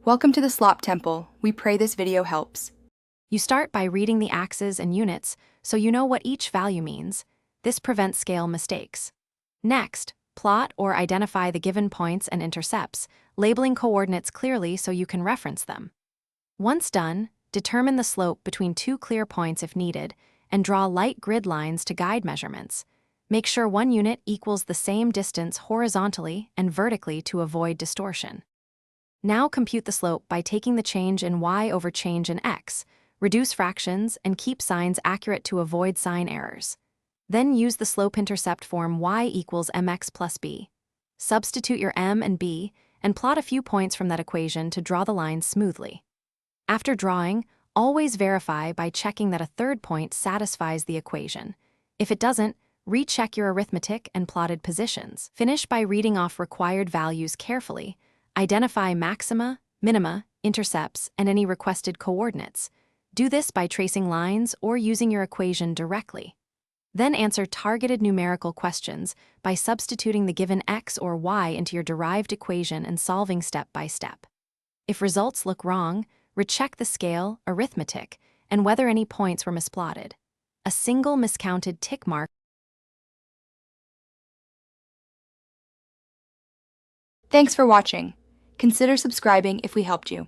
Welcome to the Slop Temple. We pray this video helps. You start by reading the axes and units so you know what each value means. This prevents scale mistakes. Next, plot or identify the given points and intercepts, labeling coordinates clearly so you can reference them. Once done, determine the slope between two clear points if needed, and draw light grid lines to guide measurements. Make sure one unit equals the same distance horizontally and vertically to avoid distortion. Now compute the slope by taking the change in y over change in x, reduce fractions, and keep signs accurate to avoid sign errors. Then use the slope-intercept form y equals mx plus b. Substitute your m and b, and plot a few points from that equation to draw the lines smoothly. After drawing, always verify by checking that a third point satisfies the equation. If it doesn't, recheck your arithmetic and plotted positions. Finish by reading off required values carefully. Identify maxima, minima, intercepts, and any requested coordinates. Do this by tracing lines or using your equation directly. Then answer targeted numerical questions by substituting the given x or y into your derived equation and solving step by step. If results look wrong, recheck the scale, arithmetic, and whether any points were misplotted. A single miscounted tick mark. Thanks for watching. Consider subscribing if we helped you.